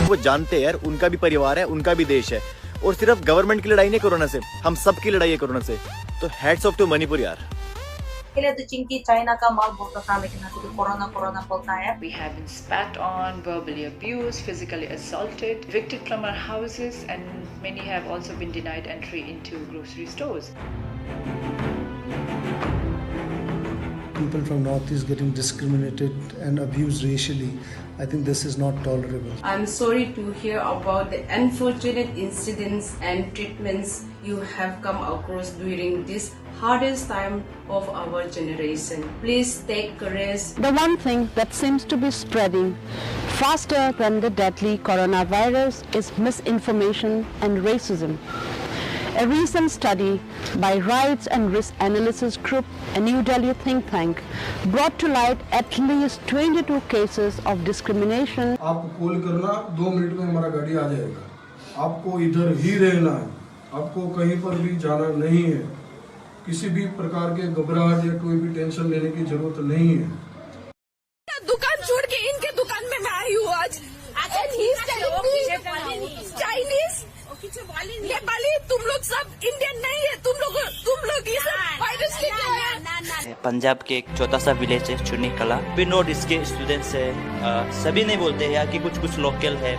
वो जानते हैं यार उनका भी परिवार है, उनका भी देश है, और सिर्फ गवर्नमेंट की लड़ाई नहीं कोरोना से, हम सब की लड़ाई है कोरोना से। तो हेड्स ऑफ टू मणिपुर यार। पहले तो चिंकी चाइना का माल बोलता था, लेकिन अब तो कोरोना बोलता है। We have been spat on, verbally abused, physically assaulted, evicted from our houses, and many have also been denied entry into grocery stores. People from Northeast getting discriminated and abused racially. I think this is not tolerable. I'm sorry to hear about the unfortunate incidents and treatments you have come across during this hardest time of our generation. Please take courage. The one thing that seems to be spreading faster than the deadly coronavirus is misinformation and racism. A recent study by Rights and Risk Analysis Group, a New Delhi think tank, brought to light at least 22 cases of discrimination. आपको call करना, 2 minute में हमारा गाड़ी आ जाएगा। आपको इधर ही रहना है, आपको कहीं पर भी जाना नहीं है। किसी भी प्रकार के घबराहट या कोई भी टेंशन लेने की जरूरत नहीं है। दुकान छोड़ के इनके दुकान में मैं आई हूँ आज। चाइनीज, नेपाली, तुम लोग सब इंडियन नहीं है, तुम लोग इस वायरस लेके आए। पंजाब के एक छोटा सा विलेज है चुनी कला, भी नॉर्थ ईस्ट के स्टूडेंट्स है, सभी नहीं बोलते हैं यहाँ की कुछ लोकल है,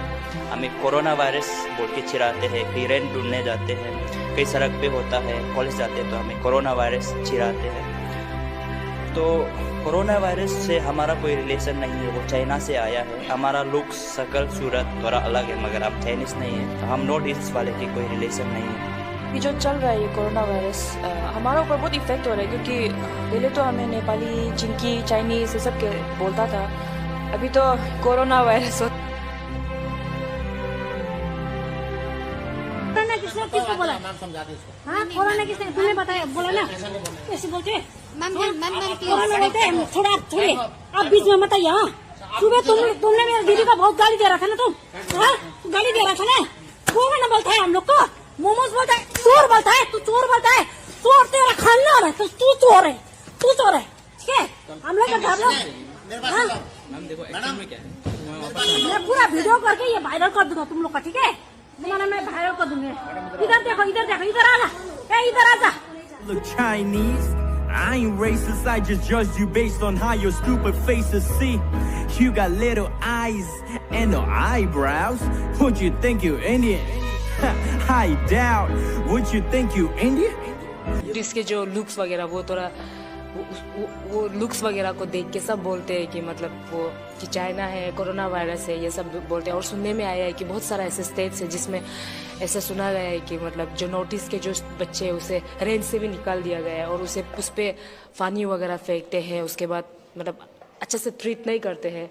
हमें कोरोना वायरस बोल के चिराते हैं, कहीं रेंट ढूंढने जाते हैं, कहीं सड़क पे होता है, कॉलेज जाते हैं तो हमें कोरोना वायरस चिराते हैं। तो कोरोना वायरस से हमारा कोई रिलेशन नहीं है, वो चाइना से आया है। हमारा लुक, शकल, सूरत थोड़ा अलग है, मगर हम चाइनीज नहीं है, तो हम नॉर्थ ईस्ट वाले की कोई रिलेशन नहीं है। ये जो चल रहा है ये कोरोना वायरस हमारा ऊपर बहुत इफेक्ट हो रहा है, क्योंकि पहले तो हमें नेपाली, चिंकी, चाइनीज ये सब के बोलता था, अभी तो कोरोना वायरस किसको बोला? हाँ, कोरोना किसने? तुमने बताया, बोला ना ऐसे बोलते हैं। कोरोना बोलते हैं, थोड़े आप बीच में मत आइए। सुबह तुमने मेरे दीदी का बहुत गाली दे रहा था ना, तुम गाली दे रहा था ना। कोरोना बोलता है हम लोग को, मोमोज बोलता है, चोर बोलता है, तू चोर बोलता है, चोर तेरा खानदान है, तो तू चोर है, ठीक है? हम लोग मैं पूरा वीडियो करके ये वायरल कर दूंगा तुम लोग का, ठीक है? तुम्हारा मैं वायरल कर दूंगा। इधर देखो, इधर आना, इधर आजा। Look Chinese, I ain't racist, I just judge you based on how your stupid faces see. You got little eyes and no eyebrows. Would you think you Indian? I doubt. Would you think you Indian? इसके जो looks वगैरह वो थोड़ा वो looks वगैरह को देख के सब बोलते हैं कि मतलब वो कि चाइना है, कोरोना वायरस है, ये सब बोलते हैं। और सुनने में आया है कि बहुत सारा ऐसे स्टेट्स है जिसमें ऐसा सुना गया है कि मतलब जो नॉर्थ ईस्ट के जो बच्चे हैं उसे रेंज से भी निकाल दिया गया है और उस पर पानी वगैरह फेंकते हैं, उसके बाद मतलब अच्छे से ट्रीट नहीं करते हैं।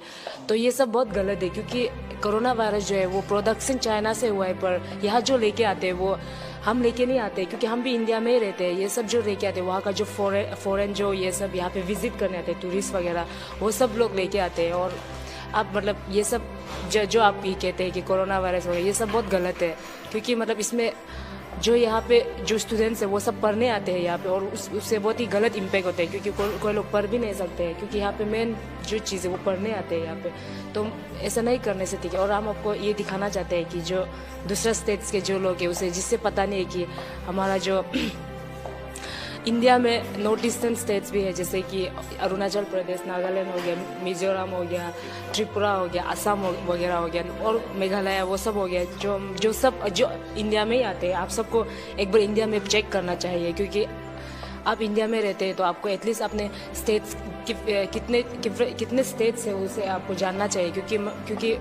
तो ये सब बहुत गलत है, क्योंकि कोरोना वायरस जो है वो प्रोडक्शन चाइना से हुआ है, पर यहाँ जो लेके आते हैं वो हम लेके नहीं आते, क्योंकि हम भी इंडिया में ही रहते हैं। ये सब जो लेके आते हैं वहाँ का जो फॉरेन जो ये सब यहाँ पे विजिट करने आते हैं टूरिस्ट वगैरह, वो सब लोग लेके आते हैं। और अब मतलब ये सब जो आप ये कहते हैं कि कोरोना वायरस हो गया, ये सब बहुत गलत है, क्योंकि मतलब इसमें जो यहाँ पे जो स्टूडेंट्स है वो सब पढ़ने आते हैं यहाँ पे, और उससे बहुत ही गलत इम्पैक्ट होता है, क्योंकि कोई लोग पढ़ भी नहीं सकते हैं, क्योंकि यहाँ पे मेन जो चीज़ है वो पढ़ने आते हैं यहाँ पे। तो ऐसा नहीं करने से ठीक है। और हम आपको ये दिखाना चाहते हैं कि जो दूसरा स्टेट्स के जो लोग हैं उसे जिससे पता नहीं है कि हमारा जो इंडिया में नॉर्थ ईस्टर्न स्टेट्स भी है, जैसे कि अरुणाचल प्रदेश, नागालैंड हो गया, मिजोरम हो गया, त्रिपुरा हो गया, असम वगैरह हो गया, और मेघालय, वो सब हो गया, जो इंडिया में ही आते हैं। आप सबको एक बार इंडिया में चेक करना चाहिए, क्योंकि आप इंडिया में रहते हैं तो आपको एटलीस्ट अपने स्टेट्स कितने स्टेट्स है उसे आपको जानना चाहिए, क्योंकि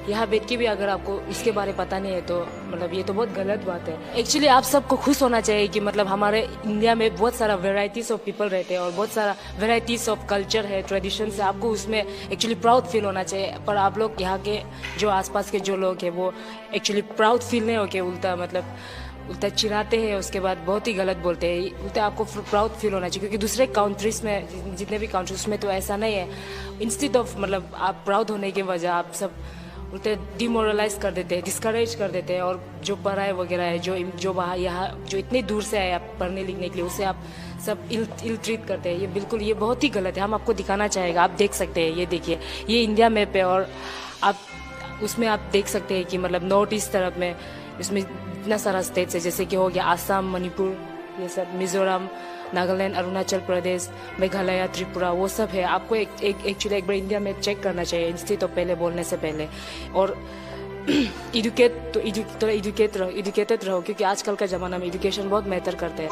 यहाँ बैठ के भी अगर आपको इसके बारे में पता नहीं है तो मतलब ये तो बहुत गलत बात है। एक्चुअली आप सबको खुश होना चाहिए कि मतलब हमारे इंडिया में बहुत सारा वेराइटीज ऑफ पीपल रहते हैं और बहुत सारा वेराइटीज ऑफ कल्चर है, ट्रेडिशन है, आपको उसमें एक्चुअली प्राउड फील होना चाहिए। पर आप लोग यहाँ के जो आसपास के जो लोग हैं वो एक्चुअली प्राउड फील नहीं होके उल्टा चिढ़ाते हैं, उसके बाद बहुत ही गलत बोलते हैं। उल्टा आपको प्राउड फील होना चाहिए, क्योंकि दूसरे कंट्रीज में जितने भी कंट्रीज में तो ऐसा नहीं है। इंस्टेड ऑफ मतलब आप प्राउड होने की वजह आप सब उल्टे डिमोरलाइज कर देते हैं, डिस्करेज कर देते हैं, और जो पढ़ाई वगैरह है जो वहाँ यहाँ जो इतनी दूर से आए आप पढ़ने लिखने के लिए, उसे आप सब इल ट्रीट करते हैं। ये बहुत ही गलत है। हम आपको दिखाना चाहेगा, आप देख सकते हैं, ये देखिए, ये इंडिया मैप है, और आप उसमें आप देख सकते हैं कि मतलब नॉर्थ ईस्ट तरफ में इसमें इतना सारा स्टेट्स है, जैसे कि हो गया आसाम, मणिपुर, ये सब, मिजोरम, नागालैंड, अरुणाचल प्रदेश, मेघालय, त्रिपुरा, वो सब है। आपको एक्चुअली एक बार इंडिया में चेक करना चाहिए इंस्टीट्यूट ऑफ पहले बोलने से पहले, और एजुकेटेड रहो, क्योंकि आजकल का जमाना में एजुकेशन बहुत मैटर करते हैं।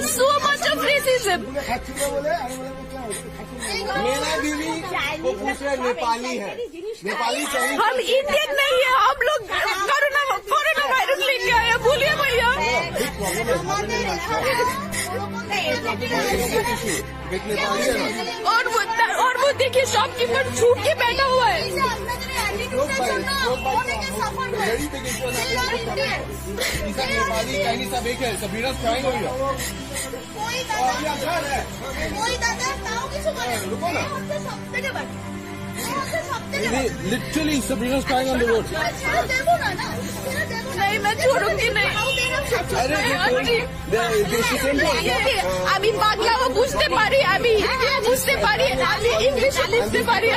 So much of racism. मेरा बीवी वो पूछ रहे नेपाली है, नेपाली चाहिए। हम इंडियन नहीं है, हम लोग कोरोना वायरस लेके आए, भूलिए भैया। और वो देखिए शॉपकीपर छूट के बैठा हुआ है। नेपाली चाइनीज सब एक है, सबीना क्राइंग हो गया। Literally, Sabrina's crying on the road. नहीं, मैं छोड़ूंगी नहीं। আমি বাংলাও বুঝতে পারি, আমি বুঝতে পারি, আমি ইংলিশ বুঝতে পারি।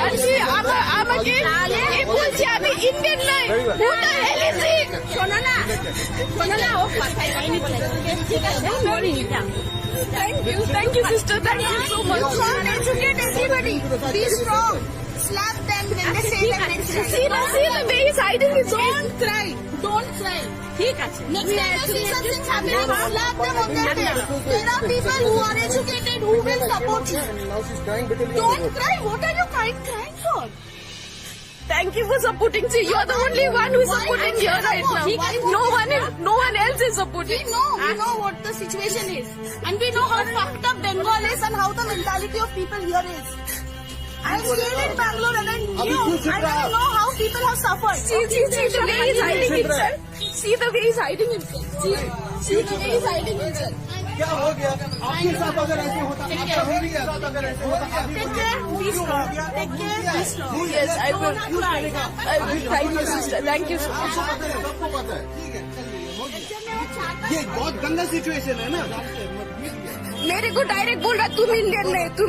আমাকে বলছে আমি ইন্ডিয়ান নাই। শোনো না ও কথাই হয়নি। ঠিক আছে, thank you sister, thank you so much. Educate everybody, be strong, slap them when they say that. See the way he's hiding his don't cry. ठीक है, next time you see something happening, slap them on their face. There are people who are educated who will support you. Don't cry, what are you crying for? Thank you for supporting. See, you are the only one who is supporting here right now. No one else is supporting. We know what the situation is, and we know how fucked up Bengal is and how the mentality of people here is. I stayed in Bangalore and I know how people have suffered. See the way he's hiding himself. See the way he's hiding himself. See the way he's hiding himself. क्या हो गया? आपके साथ अगर ऐसे होता, आपका हो गया, अगर ऐसे होता, Take care, be strong. Take care, be strong. Yes, I will. Thank you, sister. Thank you so much. सबको पता है, ठीक है, चलिए, हो गया। ये बहुत गंदा सिचुएशन है ना। मेरे को डायरेक्ट बोल रहा तुम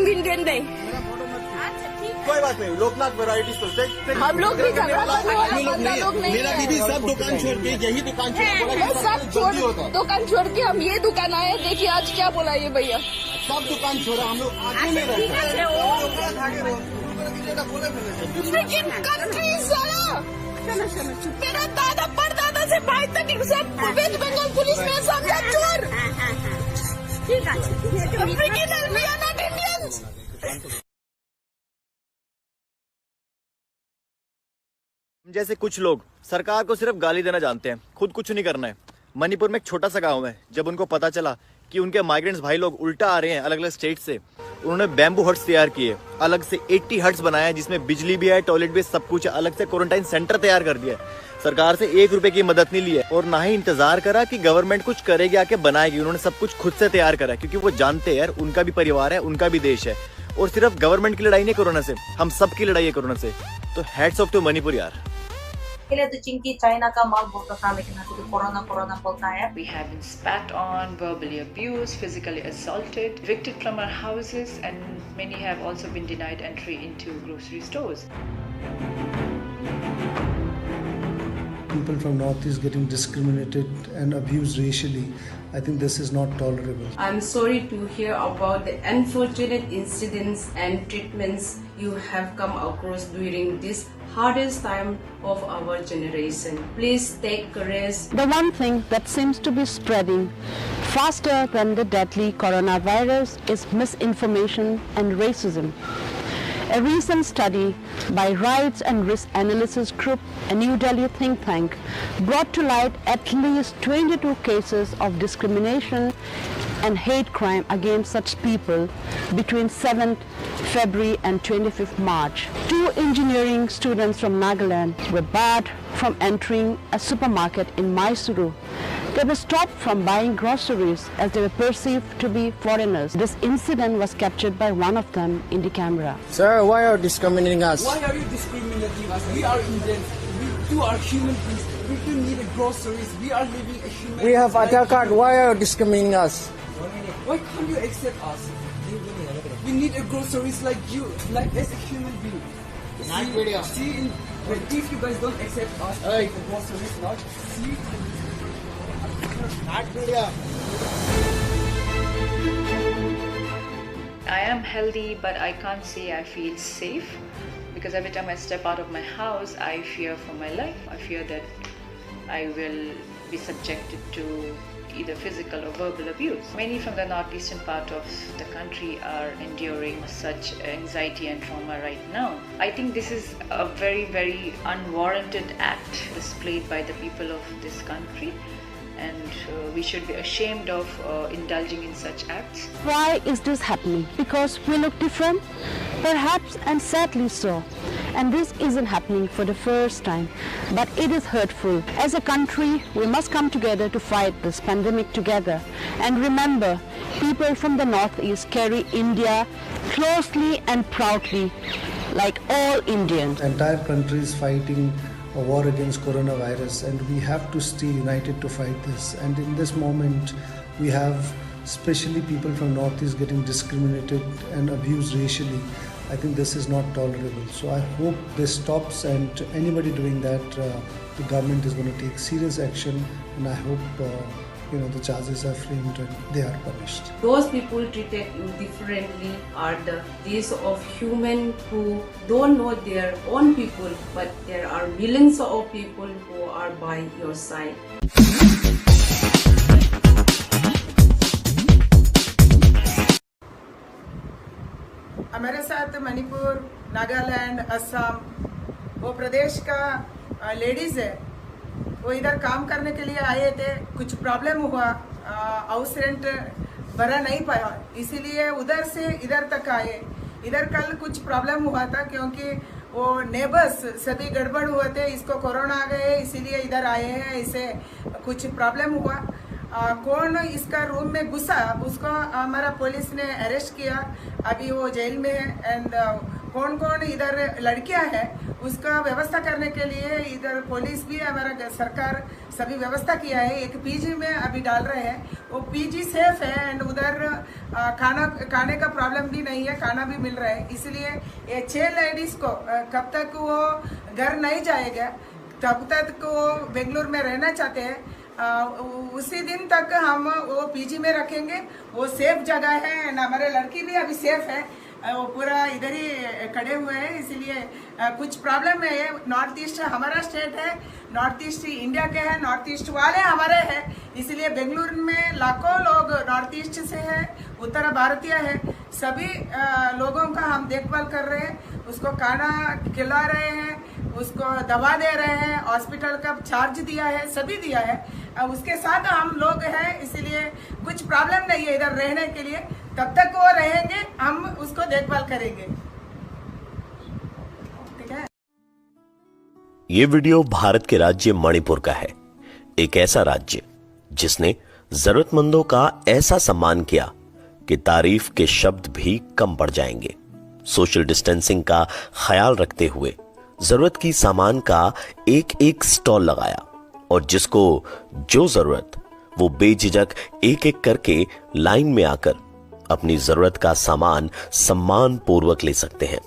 इंडियन नहीं। कोई बात नहीं, लोकनाथ वैरायटी तो हम लोग भी मेरा दीदी सब दुकान छोड़ के यही दुकान सब दुकान छोड़ के हम ये दुकान आए। देखिए आज क्या बोला ये भैया, सब दुकान छोड़ा, हम लोग आगे में लेकिन कंट्रीज मेरा दादा परदादा से भाई तक सब वेस्ट बंगाल पुलिस में समझा चोर। ठीक है, जैसे कुछ लोग सरकार को सिर्फ गाली देना जानते हैं, खुद कुछ नहीं करना है। मणिपुर में एक छोटा सा गांव है, जब उनको पता चला कि उनके माइग्रेंट्स भाई लोग उल्टा आ रहे हैं अलग अलग स्टेट से, उन्होंने बैम्बू हट्स तैयार किए, अलग से 80 हट्स बनाया जिसमें बिजली भी है, टॉयलेट भी, सब कुछ है। अलग से क्वारंटाइन सेंटर तैयार कर दिया। सरकार से 1 रुपए की मदद नहीं ली है और ना ही इंतजार करा कि गवर्नमेंट कुछ करेगी आके बनाएगी। उन्होंने सब कुछ खुद से तैयार करा, क्योंकि वो जानते हैं यार उनका भी परिवार है, उनका भी देश है, और सिर्फ गवर्नमेंट की लड़ाई नहीं कोरोना से, हम सब की लड़ाई है कोरोना से। तो हैट्स ऑफ टू मणिपुर यार। पहले तो चिंकी चाइना का माल बोलता था, लेकिन अब तो कोरोना बोलता है। We have been spat on, verbally abused, physically assaulted, evicted from our houses, and many have also been denied entry into grocery stores. People from Northeast getting discriminated and abused racially. I think this is not tolerable. I'm sorry to hear about the unfortunate incidents and treatments you have come across during this hardest time of our generation. Please take courage. The one thing that seems to be spreading faster than the deadly coronavirus is misinformation and racism. A recent study by Rights and Risk Analysis Group, a New Delhi think tank, brought to light at least 22 cases of discrimination and hate crime against such people between 7th February and 25th March. 2 engineering students from Nagaland were barred from entering a supermarket in Mysuru. They were stopped from buying groceries as they were perceived to be foreigners. This incident was captured by one of them in the camera. Sir, why are you discriminating us? Why are you discriminating us? We are Indians. We too are human beings. We too need groceries. We are living a human. We have Aadhaar card. Why are you discriminating us? Why can't you accept us? We need a groceries like you, like as a human being. But if you guys don't accept us, the groceries not. See. I am healthy, but I can't say I feel safe because every time I step out of my house, I fear for my life. I fear that I will be subjected to either physical or verbal abuse. Many from the northeastern part of the country are enduring such anxiety and trauma right now. I think this is a very, very unwarranted act displayed by the people of this country, and we should be ashamed of indulging in such acts. Why is this happening? Because we look different? Perhaps, and sadly so. And this isn't happening for the first time, but it is hurtful. As a country, we must come together to fight this pandemic together. And remember, people from the Northeast carry India closely and proudly, like all Indians. The entire country is fighting a war against coronavirus, and we have to stay united to fight this. And in this moment, we have especially people from Northeast getting discriminated and abused racially. I think this is not tolerable. So I hope this stops, and anybody doing that, the government is going to take serious action, and I hope the charges are framed and they are punished. Those people treated indifferently are these of human who don't know their own people, but there are millions of people who are by your side. हमारे साथ मणिपुर, नागालैंड, असम, वो प्रदेश का ladies है, वो इधर काम करने के लिए आए थे। कुछ प्रॉब्लम हुआ, हाउस रेंट भरा नहीं पाया, इसीलिए उधर से इधर तक आए। इधर कल कुछ प्रॉब्लम हुआ था क्योंकि वो नेबर्स सभी गड़बड़ हुए थे, इसको कोरोना आ गए इसीलिए इधर आए हैं। इसे कुछ प्रॉब्लम हुआ, कौन इसका रूम में घुसा उसको हमारा पुलिस ने अरेस्ट किया, अभी वो जेल में है। एंड कौन कौन इधर लड़कियां हैं उसका व्यवस्था करने के लिए इधर पुलिस भी, हमारा सरकार सभी व्यवस्था किया है। एक पीजी में अभी डाल रहे हैं, वो पीजी सेफ है एंड उधर खाने का प्रॉब्लम भी नहीं है, खाना भी मिल रहा है। इसलिए ये 6 लेडीज को कब तक वो घर नहीं जाएगा तब तक वो बेंगलुरु में रहना चाहते हैं, उसी दिन तक हम वो पीजी में रखेंगे। वो सेफ जगह है एंड हमारे लड़की भी अभी सेफ है, वो पूरा इधर ही खड़े हुए हैं। इसीलिए कुछ प्रॉब्लम है, नॉर्थ ईस्ट हमारा स्टेट है, नॉर्थ ईस्ट इंडिया के हैं, नॉर्थ ईस्ट वाले हमारे हैं। इसलिए बेंगलुरु में लाखों लोग नॉर्थ ईस्ट से हैं, उत्तर भारतीय है, सभी लोगों का हम देखभाल कर रहे हैं, उसको खाना खिला रहे हैं, उसको दवा दे रहे हैं, हॉस्पिटल का चार्ज दिया है, सभी दिया है। उसके साथ हम लोग हैं, इसलिए कुछ प्रॉब्लम नहीं है इधर रहने के लिए। तब तक वो रहेंगे, हम उसको देखभाल करेंगे। ठीक है। ये वीडियो भारत के राज्य मणिपुर का है, एक ऐसा राज्य जिसने जरूरतमंदों का ऐसा सम्मान किया कि तारीफ के शब्द भी कम पड़ जाएंगे। सोशल डिस्टेंसिंग का ख्याल रखते हुए जरूरत की सामान का एक एक स्टॉल लगाया, और जिसको जो जरूरत वो बेझिझक एक एक करके लाइन में आकर अपनी जरूरत का सामान सम्मान पूर्वक ले सकते हैं।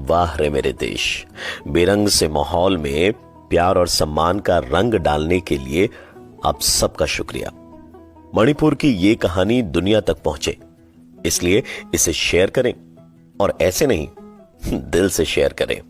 वाह रे मेरे देश, बेरंग से माहौल में प्यार और सम्मान का रंग डालने के लिए आप सबका शुक्रिया। मणिपुर की ये कहानी दुनिया तक पहुंचे, इसलिए इसे शेयर करें, और ऐसे नहीं, दिल से शेयर करें।